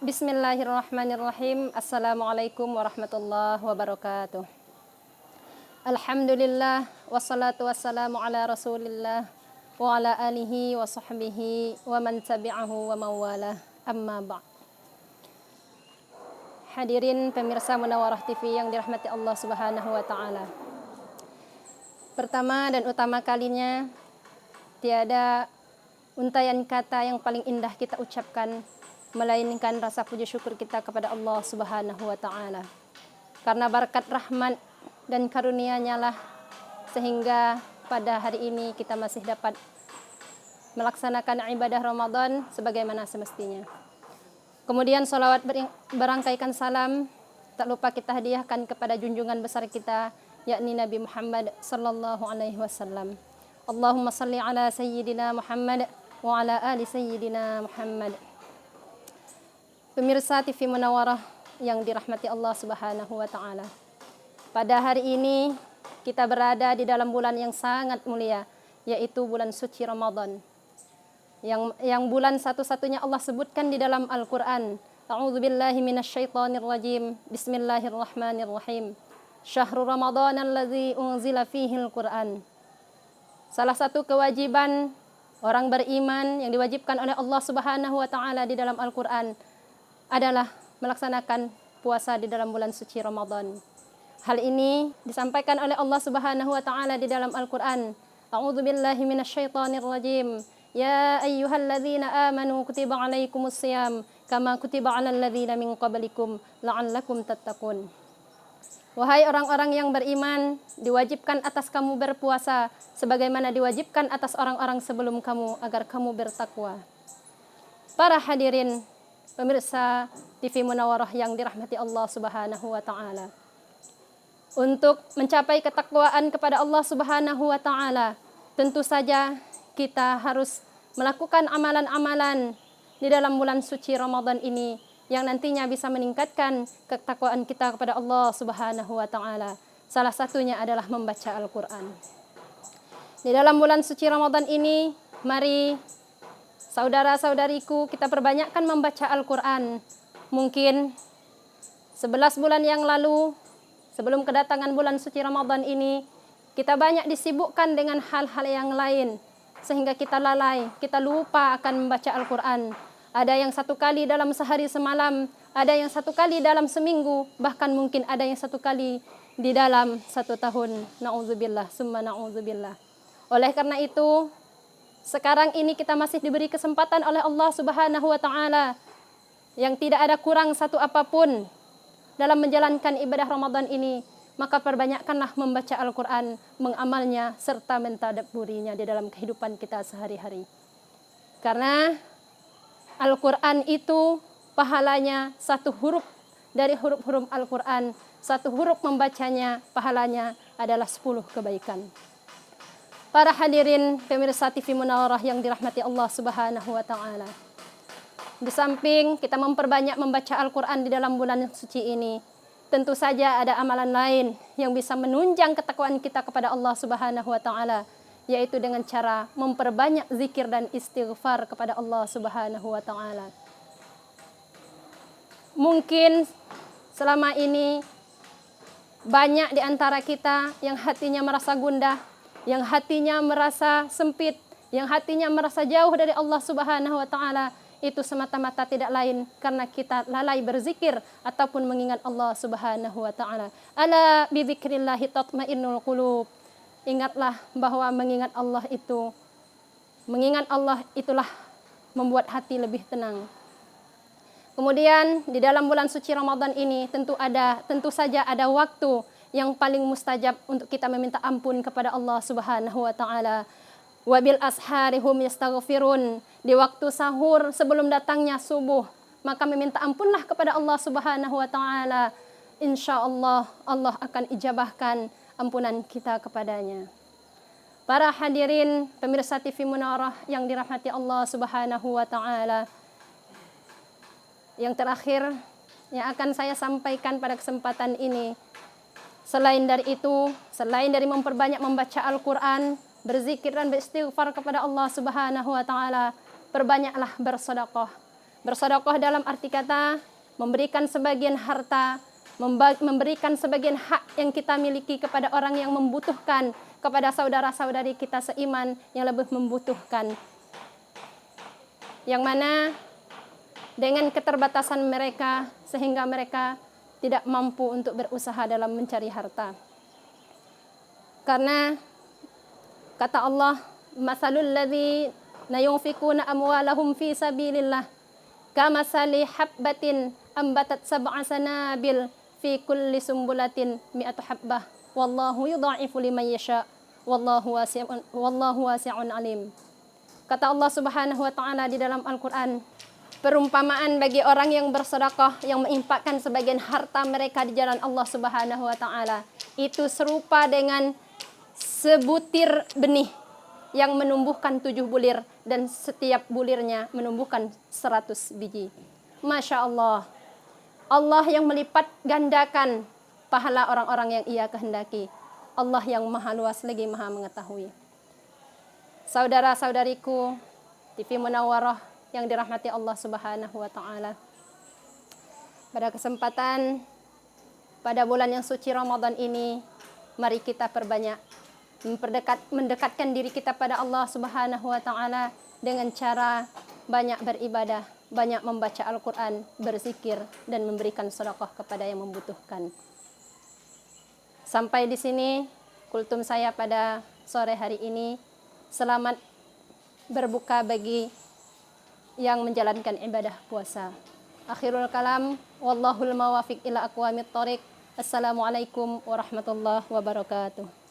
Bismillahirrahmanirrahim. Assalamualaikum warahmatullahi wabarakatuh. Alhamdulillah, wassalatu wassalamu ala rasulillah wa ala alihi wa sahbihi wa man tabi'ahu wa mawalah, amma ba'd. Hadirin pemirsa Munawarah TV yang dirahmati Allah Subhanahu wa ta'ala. Pertama dan utama kalinya, tiada untayan kata yang paling indah kita ucapkan melainkan rasa puji syukur kita kepada Allah Subhanahu wa ta'ala. Karena berkat rahmat dan karunia-Nya lah sehingga pada hari ini kita masih dapat melaksanakan ibadah Ramadan sebagaimana semestinya. Kemudian sholawat berangkaikan salam tak lupa kita hadiahkan kepada junjungan besar kita, yakni Nabi Muhammad sallallahu alaihi wasallam. Allahumma salli ala sayyidina Muhammad wa ala ali sayyidina Muhammad. Pemirsa TV Munawarah yang dirahmati Allah Subhanahu wa ta'ala. Pada hari ini kita berada di dalam bulan yang sangat mulia, yaitu bulan suci Ramadan. Yang bulan satu-satunya Allah sebutkan di dalam Al-Qur'an. A'udzubillahi minasyaitonirrajim. Bismillahirrahmanirrahim. Syahrul Ramadan allazi unzila fihil Qur'an. Salah satu kewajiban orang beriman yang diwajibkan oleh Allah Subhanahu wa ta'ala di dalam Al-Qur'an adalah melaksanakan puasa di dalam bulan suci Ramadan. Hal ini disampaikan oleh Allah Subhanahu wa ta'ala di dalam Al-Qur'an. A'udzubillahi minasyaitonirrajim. Ya ayyuhalladzina amanu kutiba alaikumus shiyam kama kutiba alal ladzina min qablikum la'allakum tattaqun. Wahai orang-orang yang beriman, diwajibkan atas kamu berpuasa sebagaimana diwajibkan atas orang-orang sebelum kamu agar kamu bertakwa. Para hadirin pemirsa TV Munawarah yang dirahmati Allah Subhanahu wa ta'ala. Untuk mencapai ketakwaan kepada Allah Subhanahu wa ta'ala, tentu saja kita harus melakukan amalan-amalan di dalam bulan suci Ramadan ini yang nantinya bisa meningkatkan ketakwaan kita kepada Allah Subhanahu wa ta'ala. Salah satunya adalah membaca Al-Qur'an. Di dalam bulan suci Ramadan ini, mari saudara-saudariku, kita perbanyakkan membaca Al-Qur'an. Mungkin 11 bulan yang lalu, sebelum kedatangan bulan suci Ramadan ini, kita banyak disibukkan dengan hal-hal yang lain, sehingga kita lalai, kita lupa akan membaca Al-Qur'an. Ada yang 1 kali dalam sehari semalam, ada yang 1 kali dalam seminggu, bahkan mungkin ada yang 1 kali di dalam 1 tahun. Na'udzubillah, summa na'udzubillah. Oleh karena itu, sekarang ini kita masih diberi kesempatan oleh Allah Subhanahu wa ta'ala yang tidak ada kurang satu apapun dalam menjalankan ibadah Ramadan ini, maka perbanyakkanlah membaca Al-Qur'an, mengamalnya serta mentadabburinya di dalam kehidupan kita sehari-hari. Karena Al-Qur'an itu pahalanya 1 huruf dari huruf-huruf Al-Qur'an, 1 huruf membacanya pahalanya adalah 10 kebaikan. Para hadirin pemirsa TV Munawarah yang dirahmati Allah Subhanahu wa ta'ala. Di samping kita memperbanyak membaca Al-Qur'an di dalam bulan suci ini, tentu saja ada amalan lain yang bisa menunjang ketakwaan kita kepada Allah Subhanahu wa ta'ala, yaitu dengan cara memperbanyak zikir dan istighfar kepada Allah Subhanahu wa ta'ala. Mungkin selama ini banyak di antara kita yang hatinya merasa gundah, yang hatinya merasa sempit, yang hatinya merasa jauh dari Allah Subhanahu wa ta'ala. Itu semata-mata tidak lain karena kita lalai berzikir ataupun mengingat Allah Subhanahu wa ta'ala. Ala bi dzikrillahi tatmainnul qulub. Ingatlah bahwa mengingat Allah itulah membuat hati lebih tenang. Kemudian di dalam bulan suci Ramadan ini tentu saja ada waktu yang paling mustajab untuk kita meminta ampun kepada Allah Subhanahu wa ta'ala. Wabil asharihum yastaghfirun. Di waktu sahur sebelum datangnya subuh, maka meminta ampunlah kepada Allah Subhanahu wa ta'ala. Insyaallah Allah akan ijabahkan ampunan kita kepadanya. Para hadirin pemirsa TV Munawarah yang dirahmati Allah Subhanahu wa ta'ala. Yang terakhir yang akan saya sampaikan pada kesempatan ini, selain dari memperbanyak membaca Al-Qur'an, berzikir dan beristighfar kepada Allah Subhanahu wa ta'ala, perbanyaklah bersedekah. Bersedekah dalam arti kata memberikan sebagian harta, memberikan sebagian hak yang kita miliki kepada orang yang membutuhkan, kepada saudara-saudari kita seiman yang lebih membutuhkan. Yang mana dengan keterbatasan mereka sehingga mereka tidak mampu untuk berusaha dalam mencari harta. Karena kata Allah, "Matsalul ladzina yunfikuna amwalahum fi sabilillah kamasali habbatin ambatat sab'a sanabil fi kulli sumbulatin mi'atu habbah wallahu yudha'ifu liman yasha wallahu wasi'un alim." Kata Allah Subhanahu wa taala di dalam Al-Qur'an, perumpamaan bagi orang yang bersedekah, yang menginfakkan sebagian harta mereka di jalan Allah Subhanahu wa taala, itu serupa dengan sebutir benih yang menumbuhkan 7 bulir dan setiap bulirnya menumbuhkan 100 biji. Masya Allah. Allah yang melipat gandakan pahala orang-orang yang ia kehendaki. Allah yang maha luas lagi maha mengetahui. Saudara-saudariku TV Munawwarah yang dirahmati Allah Subhanahu wa taala. Pada kesempatan pada bulan yang suci Ramadan ini, mari kita perbanyak mendekatkan diri kita pada Allah Subhanahu wa taala dengan cara banyak beribadah, banyak membaca Al-Qur'an, berzikir dan memberikan sedekah kepada yang membutuhkan. Sampai di sini kultum saya pada sore hari ini. Selamat berbuka bagi yang menjalankan ibadah puasa. Akhirul kalam, wallahul muwaffiq ila aqwamit thoriq. Assalamualaikum warahmatullahi wabarakatuh.